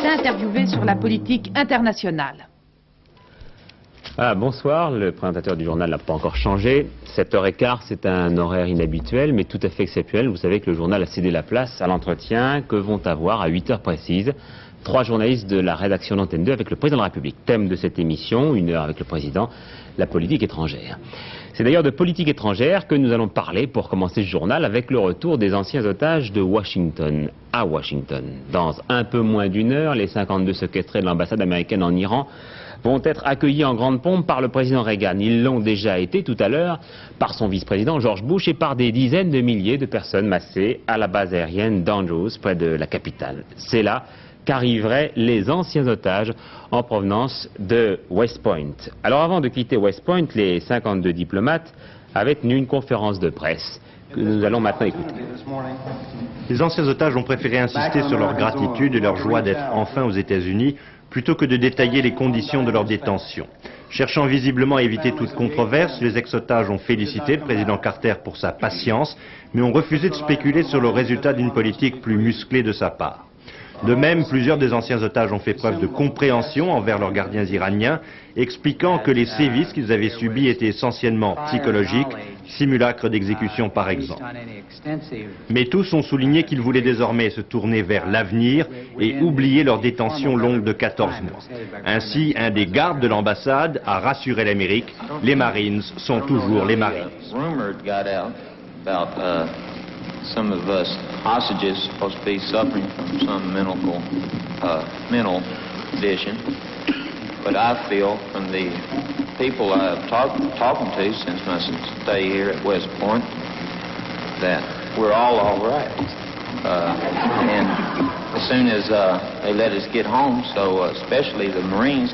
interviewé sur la politique internationale. Bonsoir, le présentateur du journal n'a pas encore changé. 7h15, c'est un horaire inhabituel, mais tout à fait exceptionnel. Vous savez que le journal a cédé la place à l'entretien que vont avoir à 8h précises 3 journalistes de la rédaction d'Antenne 2 avec le président de la République. Thème de cette émission, 1 heure avec le président, la politique étrangère. C'est d'ailleurs de politique étrangère que nous allons parler pour commencer ce journal avec le retour des anciens otages de Washington à Washington. Dans un peu moins d'1 heure, les 52 séquestrés de l'ambassade américaine en Iran vont être accueillis en grande pompe par le président Reagan. Ils l'ont déjà été tout à l'heure par son vice-président George Bush et par des dizaines de milliers de personnes massées à la base aérienne d'Andrews, près de la capitale. C'est là qu'arriveraient les anciens otages en provenance de West Point. Alors avant de quitter West Point, les 52 diplomates avaient tenu une conférence de presse que nous allons maintenant écouter. Les anciens otages ont préféré insister sur leur gratitude et leur joie d'être enfin aux États-Unis plutôt que de détailler les conditions de leur détention. Cherchant visiblement à éviter toute controverse, les ex-otages ont félicité le président Carter pour sa patience, mais ont refusé de spéculer sur le résultat d'une politique plus musclée de sa part. De même, plusieurs des anciens otages ont fait preuve de compréhension envers leurs gardiens iraniens, expliquant que les sévices qu'ils avaient subis étaient essentiellement psychologiques, simulacres d'exécution par exemple. Mais tous ont souligné qu'ils voulaient désormais se tourner vers l'avenir et oublier leur détention longue de 14 mois. Ainsi, un des gardes de l'ambassade a rassuré l'Amérique, les Marines sont toujours les Marines. Some of us hostages supposed to be suffering from some mental condition. But I feel from the people I've talking to since my stay here at West Point that we're all right. And as soon as they let us get home, so especially the Marines,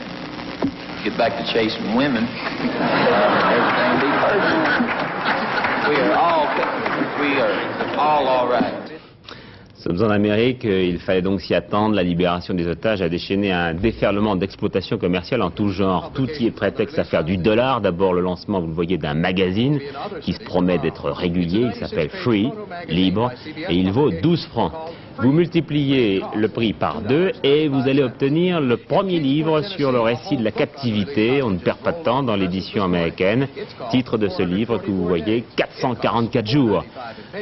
get back to chasing women, everything will be perfect. We are all right. Nous sommes en Amérique, il fallait donc s'y attendre. La libération des otages a déchaîné un déferlement d'exploitation commerciale en tout genre. Tout y est prétexte à faire du dollar. D'abord le lancement, vous le voyez, d'un magazine qui se promet d'être régulier. Il s'appelle Free, libre, et il vaut 12 francs. Vous multipliez le prix par 2 et vous allez obtenir le premier livre sur le récit de la captivité. On ne perd pas de temps dans l'édition américaine. Titre de ce livre que vous voyez, 444 jours.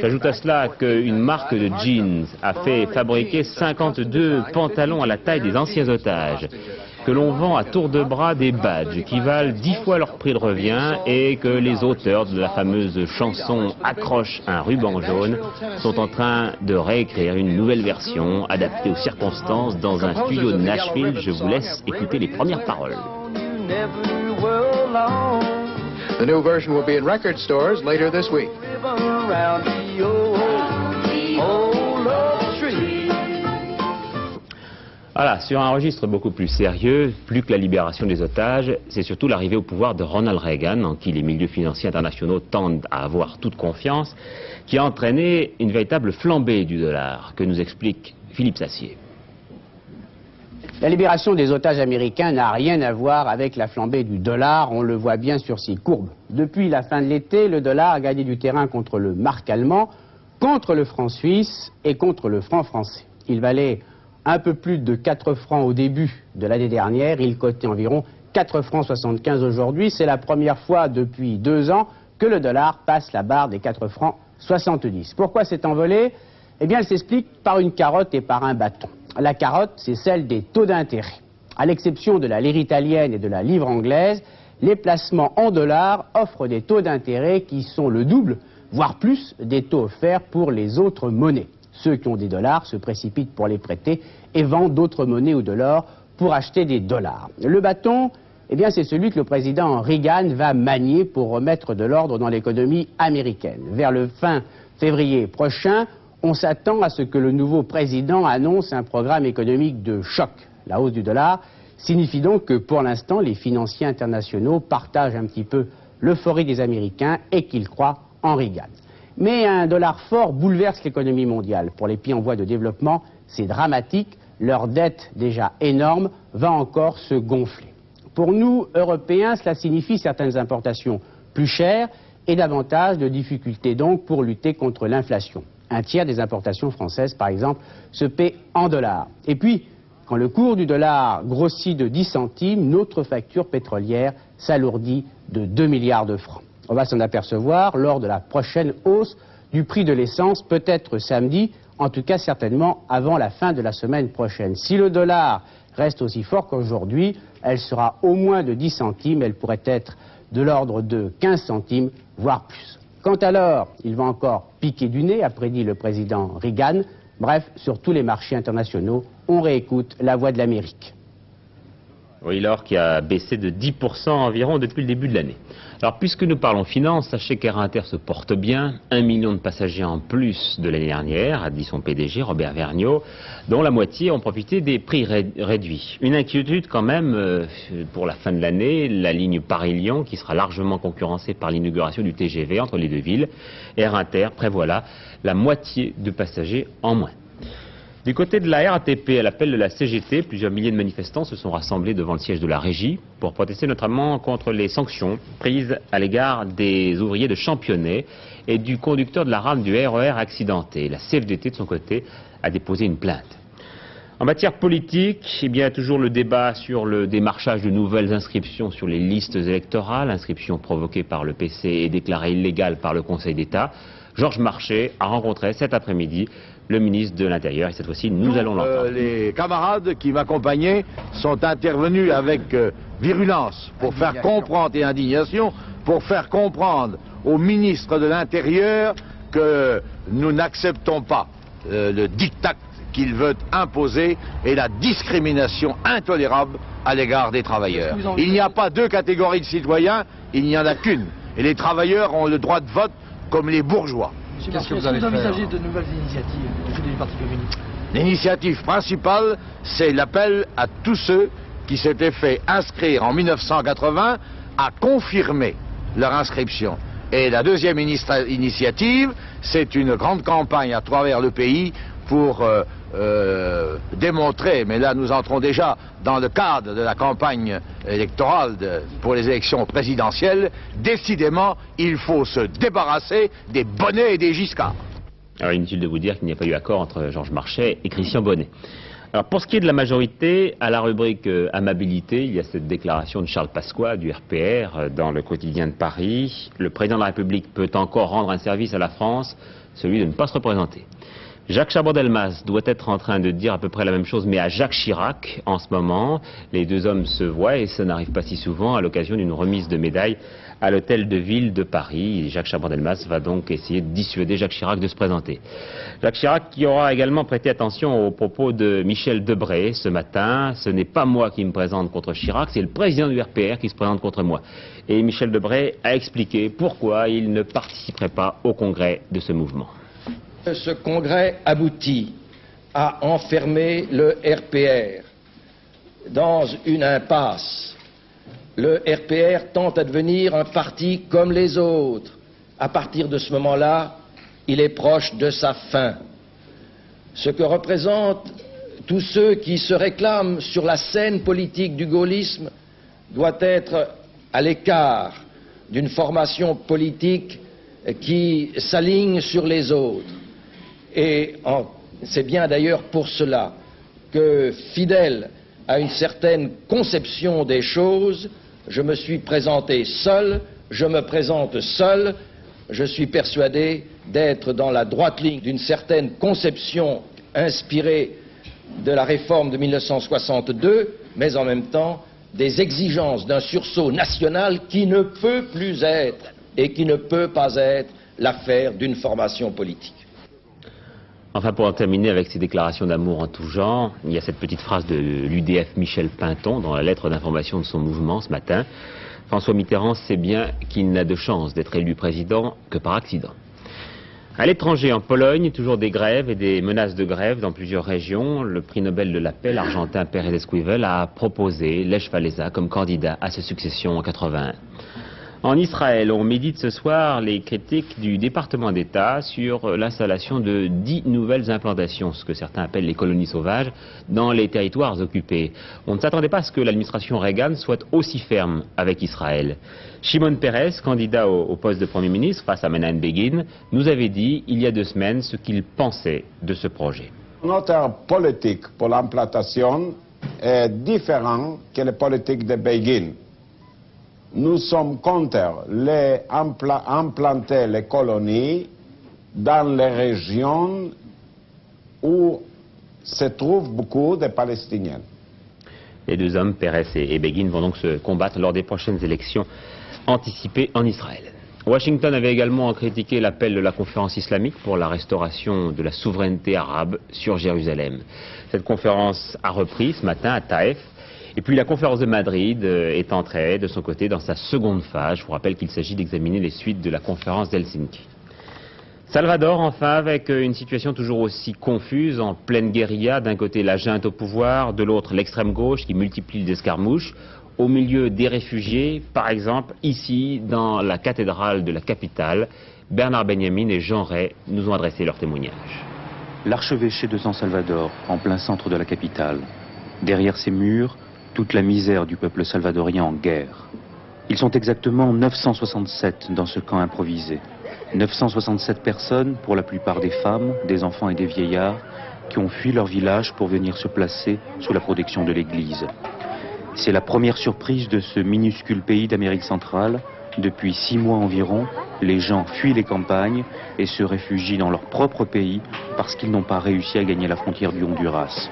J'ajoute à cela qu'une marque de jeans a fait fabriquer 52 pantalons à la taille des anciens otages, que l'on vend à tour de bras des badges qui valent 10 fois leur prix de revient et que les auteurs de la fameuse chanson « Accroche un ruban jaune » sont en train de réécrire une nouvelle version adaptée aux circonstances dans un studio de Nashville. Je vous laisse écouter les premières paroles. The new version will be in record stores later this week. Voilà, sur un registre beaucoup plus sérieux, plus que la libération des otages, c'est surtout l'arrivée au pouvoir de Ronald Reagan, en qui les milieux financiers internationaux tendent à avoir toute confiance, qui a entraîné une véritable flambée du dollar, que nous explique Philippe Sassier. La libération des otages américains n'a rien à voir avec la flambée du dollar, on le voit bien sur ces courbes. Depuis la fin de l'été, le dollar a gagné du terrain contre le mark allemand, contre le franc suisse et contre le franc français. Il valait un peu plus de 4 francs au début de l'année dernière, il cotait environ 4 francs 75 aujourd'hui. C'est la première fois depuis 2 ans que le dollar passe la barre des 4 francs 70. Pourquoi cet envolée? Eh bien, elle s'explique par une carotte et par un bâton. La carotte, c'est celle des taux d'intérêt. À l'exception de la lire italienne et de la livre anglaise, les placements en dollars offrent des taux d'intérêt qui sont le double, voire plus, des taux offerts pour les autres monnaies. Ceux qui ont des dollars se précipitent pour les prêter et vendent d'autres monnaies ou de l'or pour acheter des dollars. Le bâton, eh bien, c'est celui que le président Reagan va manier pour remettre de l'ordre dans l'économie américaine. Vers le fin février prochain, on s'attend à ce que le nouveau président annonce un programme économique de choc. La hausse du dollar signifie donc que pour l'instant, les financiers internationaux partagent un petit peu l'euphorie des Américains et qu'ils croient en Reagan. Mais un dollar fort bouleverse l'économie mondiale. Pour les pays en voie de développement, c'est dramatique. Leur dette, déjà énorme, va encore se gonfler. Pour nous, Européens, cela signifie certaines importations plus chères et davantage de difficultés donc pour lutter contre l'inflation. Un tiers des importations françaises, par exemple, se paient en dollars. Et puis, Quand le cours du dollar grossit de 10 centimes, notre facture pétrolière s'alourdit de 2 milliards de francs. On va s'en apercevoir lors de la prochaine hausse du prix de l'essence, peut-être samedi, en tout cas certainement avant la fin de la semaine prochaine. Si le dollar reste aussi fort qu'aujourd'hui, elle sera au moins de 10 centimes, elle pourrait être de l'ordre de 15 centimes, voire plus. Quand alors il va encore piquer du nez, a prédit le président Reagan. Bref, sur tous les marchés internationaux, on réécoute la voix de l'Amérique. Oui, l'or qui a baissé de 10% environ depuis le début de l'année. Alors, puisque nous parlons finance, sachez qu'Air Inter se porte bien. 1 million de passagers en plus de l'année dernière, a dit son PDG, Robert Vergniaud, dont la moitié ont profité des prix réduits. Une inquiétude quand même pour la fin de l'année, la ligne Paris-Lyon, qui sera largement concurrencée par l'inauguration du TGV entre les deux villes. Air Inter prévoit là la moitié de passagers en moins. Du côté de la RATP, à l'appel de la CGT, plusieurs milliers de manifestants se sont rassemblés devant le siège de la régie pour protester notamment contre les sanctions prises à l'égard des ouvriers de Championnet et du conducteur de la rame du RER accidenté. La CFDT, de son côté, a déposé une plainte. En matière politique, il y a toujours le débat sur le démarchage de nouvelles inscriptions sur les listes électorales, inscriptions provoquées par le PC et déclarées illégales par le Conseil d'État. Georges Marchais a rencontré cet après-midi le ministre de l'Intérieur et cette fois-ci nous allons l'entendre. Les camarades qui m'accompagnaient sont intervenus avec virulence pour faire comprendre et indignation, pour faire comprendre au ministre de l'Intérieur que nous n'acceptons pas le diktat qu'il veut imposer et la discrimination intolérable à l'égard des travailleurs. Il n'y a pas deux catégories de citoyens, il n'y en a qu'une. Et les travailleurs ont le droit de vote comme les bourgeois. Qu'est-ce que vous envisagez de nouvelles initiatives du côté du Parti communiste? L'initiative principale, c'est l'appel à tous ceux qui s'étaient fait inscrire en 1980 à confirmer leur inscription. Et la deuxième initiative, c'est une grande campagne à travers le pays pour démontrer, mais là nous entrons déjà dans le cadre de la campagne électorale pour les élections présidentielles, décidément il faut se débarrasser des Bonnet et des Giscard. Alors inutile de vous dire qu'il n'y a pas eu accord entre Georges Marchais et Christian Bonnet. Alors pour ce qui est de la majorité, à la rubrique amabilité, il y a cette déclaration de Charles Pasqua du RPR dans le quotidien de Paris. Le président de la République peut encore rendre un service à la France, celui de ne pas se représenter. Jacques Chaban-Delmas doit être en train de dire à peu près la même chose, mais à Jacques Chirac en ce moment. Les deux hommes se voient et ça n'arrive pas si souvent à l'occasion d'une remise de médaille à l'hôtel de ville de Paris. Et Jacques Chaban-Delmas va donc essayer de dissuader Jacques Chirac de se présenter. Jacques Chirac qui aura également prêté attention aux propos de Michel Debré ce matin. Ce n'est pas moi qui me présente contre Chirac, c'est le président du RPR qui se présente contre moi. Et Michel Debré a expliqué pourquoi il ne participerait pas au congrès de ce mouvement. Ce congrès aboutit à enfermer le RPR dans une impasse. Le RPR tente à devenir un parti comme les autres. À partir de ce moment-là, il est proche de sa fin. Ce que représentent tous ceux qui se réclament sur la scène politique du gaullisme doit être à l'écart d'une formation politique qui s'aligne sur les autres. Et c'est bien d'ailleurs pour cela que, fidèle à une certaine conception des choses, je me suis présenté seul, je me présente seul, je suis persuadé d'être dans la droite ligne d'une certaine conception inspirée de la réforme de 1962, mais en même temps des exigences d'un sursaut national qui ne peut plus être et qui ne peut pas être l'affaire d'une formation politique. Enfin, pour en terminer avec ces déclarations d'amour en tout genre, il y a cette petite phrase de l'UDF Michel Pinton dans la lettre d'information de son mouvement ce matin. François Mitterrand sait bien qu'il n'a de chance d'être élu président que par accident. À l'étranger, en Pologne, toujours des grèves et des menaces de grève dans plusieurs régions. Le prix Nobel de la paix, l'Argentin Pérez Esquivel, a proposé Lech Walesa comme candidat à sa succession en 81. En Israël, on médite ce soir les critiques du département d'État sur l'installation de 10 nouvelles implantations, ce que certains appellent les colonies sauvages, dans les territoires occupés. On ne s'attendait pas à ce que l'administration Reagan soit aussi ferme avec Israël. Shimon Peres, candidat au poste de Premier ministre face à Menachem Begin, nous avait dit il y a 2 semaines ce qu'il pensait de ce projet. Notre politique pour l'implantation est différent que la politique de Begin. Nous sommes contre implanter les colonies dans les régions où se trouvent beaucoup de Palestiniens. Les deux hommes, Peres et Begin, vont donc se combattre lors des prochaines élections anticipées en Israël. Washington avait également critiqué l'appel de la conférence islamique pour la restauration de la souveraineté arabe sur Jérusalem. Cette conférence a repris ce matin à Taïf. Et puis la conférence de Madrid est entrée de son côté dans sa seconde phase. Je vous rappelle qu'il s'agit d'examiner les suites de la conférence d'Helsinki. Salvador, enfin, avec une situation toujours aussi confuse, en pleine guérilla. D'un côté la junte au pouvoir, de l'autre l'extrême gauche qui multiplie les escarmouches. Au milieu des réfugiés, par exemple, ici, dans la cathédrale de la capitale, Bernard Benjamin et Jean Ray nous ont adressé leur témoignage. L'archevêché de San Salvador, en plein centre de la capitale. Derrière ces murs, toute la misère du peuple salvadorien en guerre. Ils sont exactement 967 dans ce camp improvisé. 967 personnes, pour la plupart des femmes, des enfants et des vieillards, qui ont fui leur village pour venir se placer sous la protection de l'Église. C'est la première surprise de ce minuscule pays d'Amérique centrale. Depuis 6 mois environ, les gens fuient les campagnes et se réfugient dans leur propre pays parce qu'ils n'ont pas réussi à gagner la frontière du Honduras.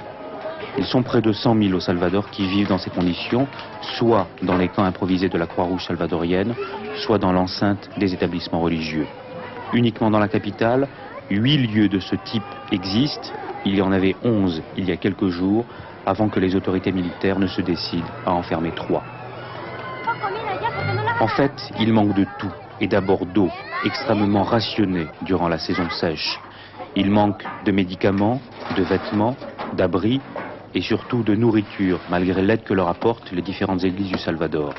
Ils sont près de 100 000 au Salvador qui vivent dans ces conditions, soit dans les camps improvisés de la Croix-Rouge salvadorienne, soit dans l'enceinte des établissements religieux. Uniquement dans la capitale, 8 lieux de ce type existent. Il y en avait 11 il y a quelques jours, avant que les autorités militaires ne se décident à en fermer 3. En fait, il manque de tout, et d'abord d'eau, extrêmement rationnée durant la saison sèche. Il manque de médicaments, de vêtements, d'abris, et surtout de nourriture, malgré l'aide que leur apportent les différentes églises du Salvador.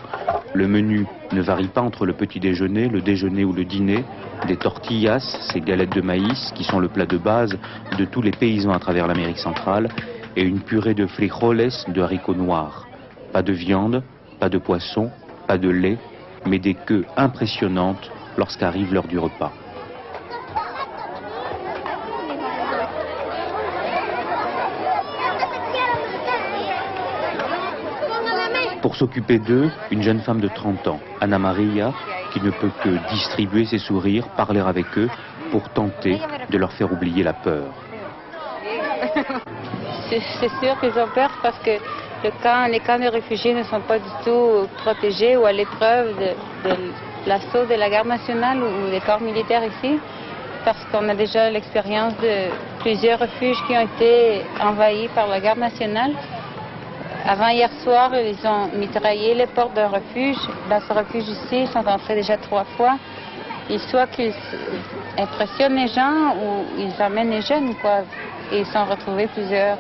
Le menu ne varie pas entre le petit déjeuner, le déjeuner ou le dîner. Des tortillas, ces galettes de maïs, qui sont le plat de base de tous les paysans à travers l'Amérique centrale, et une purée de frijoles, de haricots noirs. Pas de viande, pas de poisson, pas de lait, mais des queues impressionnantes lorsqu'arrive l'heure du repas. Pour s'occuper d'eux, une jeune femme de 30 ans, Ana Maria, qui ne peut que distribuer ses sourires, parler avec eux, pour tenter de leur faire oublier la peur. C'est sûr qu'ils ont peur parce que les camps de réfugiés ne sont pas du tout protégés ou à l'épreuve de l'assaut de la garde nationale ou des corps militaires ici, parce qu'on a déjà l'expérience de plusieurs refuges qui ont été envahis par la garde nationale. Avant hier soir, ils ont mitraillé les portes d'un refuge. Dans ce refuge ici, ils sont entrés déjà 3 fois. Et soit qu'ils impressionnent les gens ou ils amènent les jeunes, quoi. Et ils sont retrouvés, plusieurs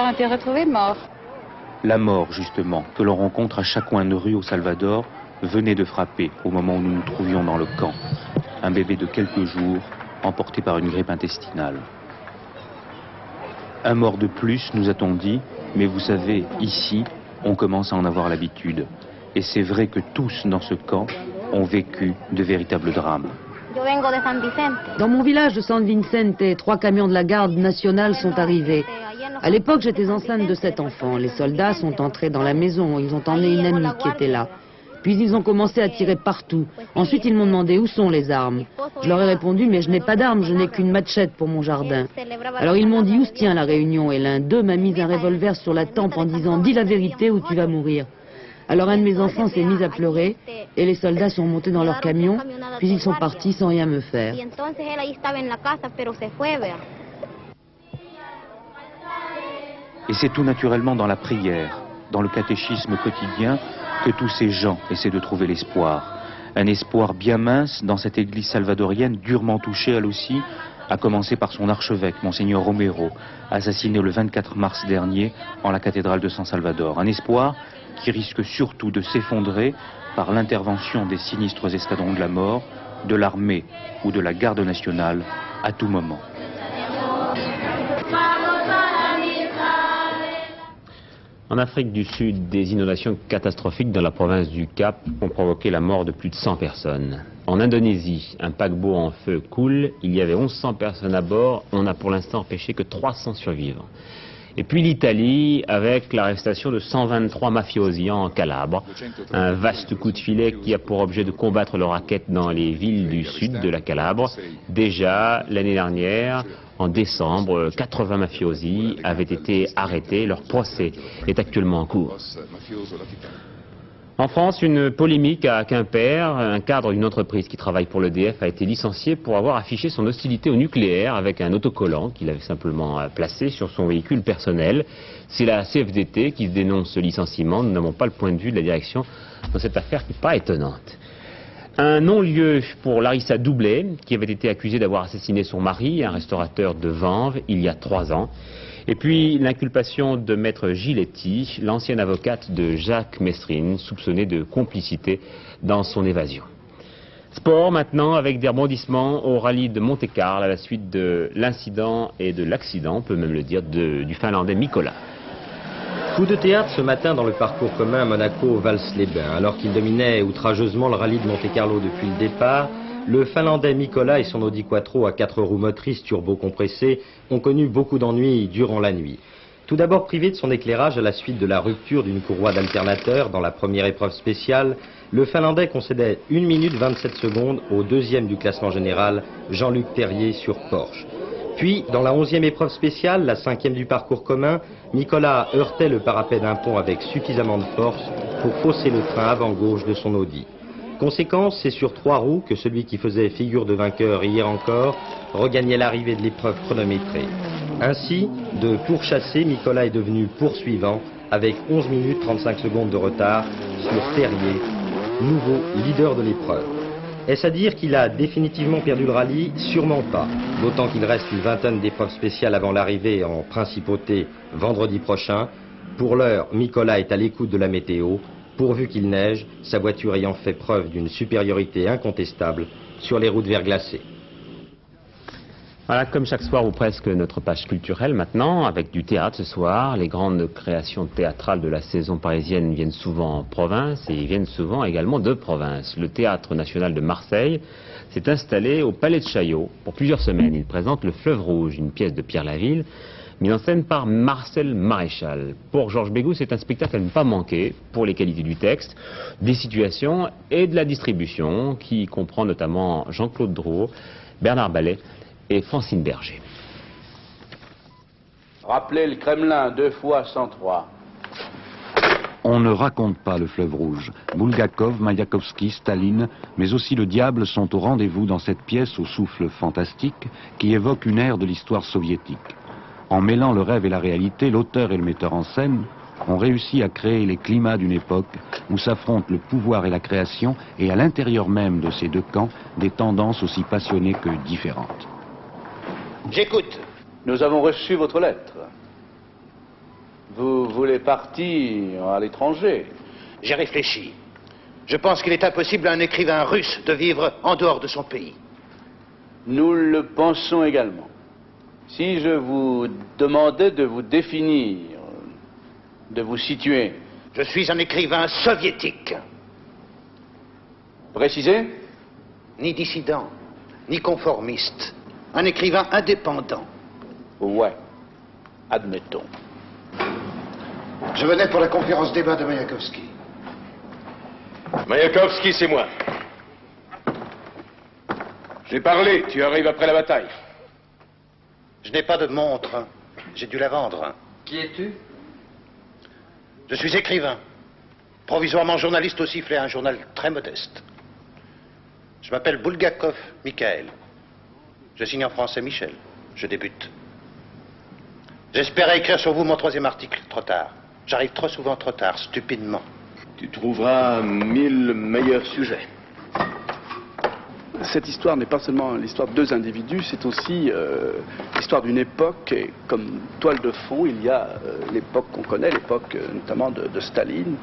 ont été retrouvés morts. La mort, justement, que l'on rencontre à chaque coin de rue au Salvador, venait de frapper au moment où nous nous trouvions dans le camp. Un bébé de quelques jours, emporté par une grippe intestinale. Un mort de plus, nous a-t-on dit, mais vous savez, ici, on commence à en avoir l'habitude. Et c'est vrai que tous dans ce camp ont vécu de véritables drames. Dans mon village de San Vicente, 3 camions de la garde nationale sont arrivés. À l'époque, j'étais enceinte de 7 enfants. Les soldats sont entrés dans la maison. Ils ont emmené une amie qui était là. Puis ils ont commencé à tirer partout. Ensuite, ils m'ont demandé où sont les armes. Je leur ai répondu, mais je n'ai pas d'armes, je n'ai qu'une machette pour mon jardin. Alors ils m'ont dit, où se tient la réunion? Et l'un d'eux m'a mis un revolver sur la tempe en disant, dis la vérité ou tu vas mourir. Alors un de mes enfants s'est mis à pleurer et les soldats sont montés dans leur camion, puis ils sont partis sans rien me faire. Et c'est tout naturellement dans la prière, dans le catéchisme quotidien, que tous ces gens essaient de trouver l'espoir. Un espoir bien mince dans cette église salvadorienne, durement touchée elle aussi, à commencer par son archevêque, Monseigneur Romero, assassiné le 24 mars dernier en la cathédrale de San Salvador. Un espoir qui risque surtout de s'effondrer par l'intervention des sinistres escadrons de la mort, de l'armée ou de la garde nationale à tout moment. En Afrique du Sud, des inondations catastrophiques dans la province du Cap ont provoqué la mort de plus de 100 personnes. En Indonésie, un paquebot en feu coule. Il y avait 1100 personnes à bord. On n'a pour l'instant empêché que 300 survivants. Et puis l'Italie avec l'arrestation de 123 mafiosi en Calabre, un vaste coup de filet qui a pour objet de combattre le racket dans les villes du sud de la Calabre. Déjà l'année dernière, en décembre, 80 mafiosi avaient été arrêtés. Leur procès est actuellement en cours. En France, une polémique à Quimper. Un cadre d'une entreprise qui travaille pour l'EDF a été licencié pour avoir affiché son hostilité au nucléaire avec un autocollant qu'il avait simplement placé sur son véhicule personnel. C'est la CFDT qui dénonce ce licenciement. Nous n'avons pas le point de vue de la direction dans cette affaire qui n'est pas étonnante. Un non-lieu pour Larissa Doublet, qui avait été accusée d'avoir assassiné son mari, un restaurateur de Vanves, il y a 3 ans. Et puis l'inculpation de maître Giletti, l'ancienne avocate de Jacques Messrine, soupçonnée de complicité dans son évasion. Sport maintenant avec des rebondissements au rallye de Monte-Carlo à la suite de l'incident et de l'accident, on peut même le dire, du Finlandais Mikola. Coup de théâtre ce matin dans le parcours commun Monaco-Vals-les-Bains. Alors qu'il dominait outrageusement le rallye de Monte-Carlo depuis le départ, le Finlandais Mikola et son Audi Quattro à 4 roues motrices turbo-compressées ont connu beaucoup d'ennuis durant la nuit. Tout d'abord privé de son éclairage à la suite de la rupture d'une courroie d'alternateur dans la première épreuve spéciale, le Finlandais concédait 1 minute 27 secondes au deuxième du classement général, Jean-Luc Terrier sur Porsche. Puis, dans la 11e épreuve spéciale, la 5e du parcours commun, Mikola heurtait le parapet d'un pont avec suffisamment de force pour fausser le frein avant gauche de son Audi. Conséquence, c'est sur 3 roues que celui qui faisait figure de vainqueur hier encore regagnait l'arrivée de l'épreuve chronométrée. Ainsi, de pourchassé, Mikola est devenu poursuivant avec 11 minutes 35 secondes de retard sur Terrier, nouveau leader de l'épreuve. Est-ce à dire qu'il a définitivement perdu le rallye? Sûrement pas, d'autant qu'il reste une vingtaine d'épreuves spéciales avant l'arrivée en principauté vendredi prochain. Pour l'heure, Mikola est à l'écoute de la météo. Pourvu qu'il neige, sa voiture ayant fait preuve d'une supériorité incontestable sur les routes verglacées. Voilà, comme chaque soir ou presque, notre page culturelle maintenant, avec du théâtre ce soir. Les grandes créations théâtrales de la saison parisienne viennent souvent en province et viennent souvent également de province. Le Théâtre National de Marseille s'est installé au Palais de Chaillot pour plusieurs semaines. Il présente Le Fleuve Rouge, une pièce de Pierre Laville, mise en scène par Marcel Maréchal. Pour Georges Bégou, c'est un spectacle à ne pas manquer pour les qualités du texte, des situations et de la distribution, qui comprend notamment Jean-Claude Drouot, Bernard Ballet et Francine Berger. Rappelez le Kremlin 2 fois 103. On ne raconte pas le Fleuve Rouge. Bulgakov, Mayakovsky, Staline, mais aussi le diable sont au rendez-vous dans cette pièce au souffle fantastique qui évoque une ère de l'histoire soviétique. En mêlant le rêve et la réalité, l'auteur et le metteur en scène ont réussi à créer les climats d'une époque où s'affrontent le pouvoir et la création, et à l'intérieur même de ces deux camps, des tendances aussi passionnées que différentes. J'écoute. Nous avons reçu votre lettre. Vous voulez partir à l'étranger? J'ai réfléchi. Je pense qu'il est impossible à un écrivain russe de vivre en dehors de son pays. Nous le pensons également. Si je vous demandais de vous définir, de vous situer... Je suis un écrivain soviétique. Précisez? Ni dissident, ni conformiste. Un écrivain indépendant. Ouais, admettons. Je venais pour la conférence débat de Mayakovsky. Mayakovsky, c'est moi. J'ai parlé, tu arrives après la bataille. Je n'ai pas de montre. J'ai dû la vendre. Qui es-tu? Je suis écrivain. Provisoirement journaliste au sifflet à un journal très modeste. Je m'appelle Bulgakov Mikhaël. Je signe en français Michel. Je débute. J'espérais écrire sur vous mon 3e article. Trop tard. J'arrive trop souvent trop tard, stupidement. Tu trouveras 1000 meilleurs sujets. Cette histoire n'est pas seulement l'histoire de 2 individus, c'est aussi l'histoire d'une époque. Et comme toile de fond, il y a l'époque qu'on connaît, l'époque notamment de Staline,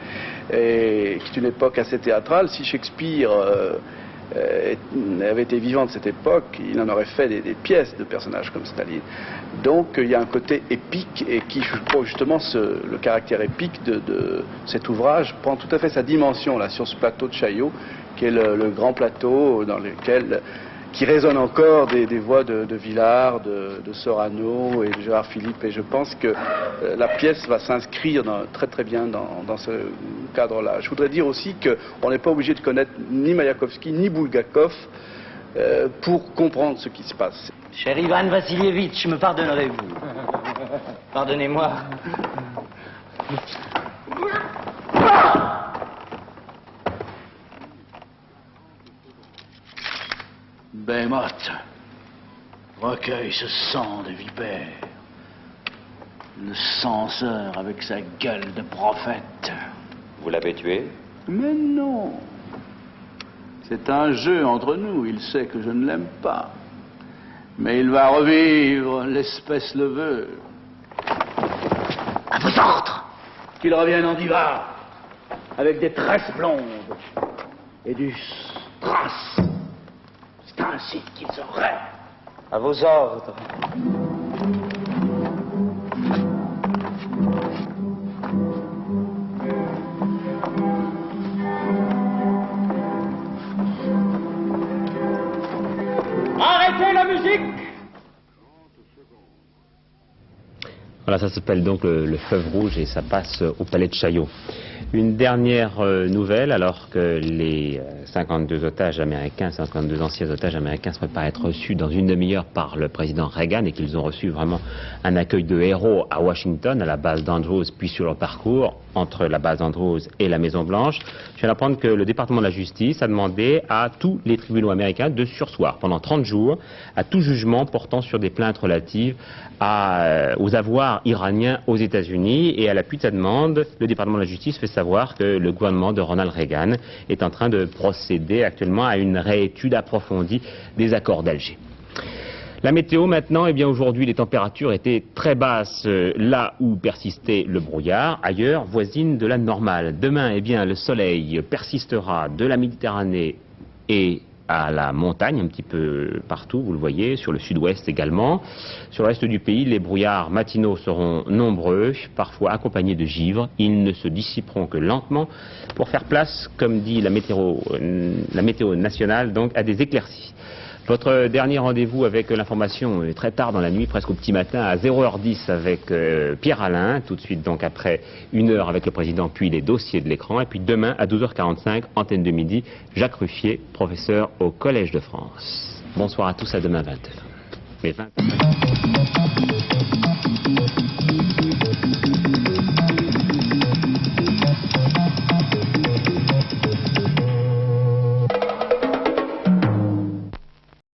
et qui est une époque assez théâtrale. Si Shakespeare avait été vivant de cette époque, il en aurait fait des pièces de personnages comme Staline. Donc il y a un côté épique, et qui, je crois justement, le caractère épique de cet ouvrage prend tout à fait sa dimension là sur ce plateau de Chaillot, qui est le grand plateau dans lequel qui résonnent encore des voix de Villard, de Sorano et de Gérard Philippe. Et je pense que la pièce va s'inscrire très très bien dans ce cadre-là. Je voudrais dire aussi qu'on n'est pas obligé de connaître ni Maïakovski ni Bulgakov pour comprendre ce qui se passe. Cher Ivan Vassilievitch, me pardonnerez-vous? Pardonnez-moi. Behemoth recueille ce sang de vipère, le censeur avec sa gueule de prophète. Vous l'avez tué? Mais non, c'est un jeu entre nous, il sait que je ne l'aime pas. Mais il va revivre, l'espèce le veut. À vos ordres! Qu'il revienne en divan, avec des tresses blondes et du strass. C'est ainsi qu'ils auraient. À vos ordres. Arrêtez la musique! Voilà, ça s'appelle donc le Feuve Rouge et ça passe au Palais de Chaillot. Une dernière nouvelle, alors que les 52 otages américains, 52 anciens otages américains se préparent à être reçus dans une demi-heure par le président Reagan et qu'ils ont reçu vraiment un accueil de héros à Washington, à la base d'Andrews, puis sur leur parcours entre la base d'Andrews et la Maison-Blanche. Je viens d'apprendre que le département de la justice a demandé à tous les tribunaux américains de surseoir pendant 30 jours à tout jugement portant sur des plaintes relatives aux avoirs iraniens aux États-Unis. Et à l'appui de sa demande, le département de la justice fait savoir que le gouvernement de Ronald Reagan est en train de procéder actuellement à une réétude approfondie des accords d'Alger. La météo maintenant, eh bien aujourd'hui les températures étaient très basses là où persistait le brouillard, ailleurs voisines de la normale. Demain, eh bien le soleil persistera de la Méditerranée et à la montagne, un petit peu partout, vous le voyez, sur le sud-ouest également. Sur le reste du pays, les brouillards matinaux seront nombreux, parfois accompagnés de givre. Ils ne se dissiperont que lentement pour faire place, comme dit la météo nationale, donc à des éclaircies. Votre dernier rendez-vous avec l'information est très tard dans la nuit, presque au petit matin, à 0h10 avec Pierre Alain, tout de suite donc après 1h avec le président, puis les dossiers de l'écran, et puis demain à 12h45, antenne de midi, Jacques Ruffier, professeur au Collège de France. Bonsoir à tous, à demain 20h.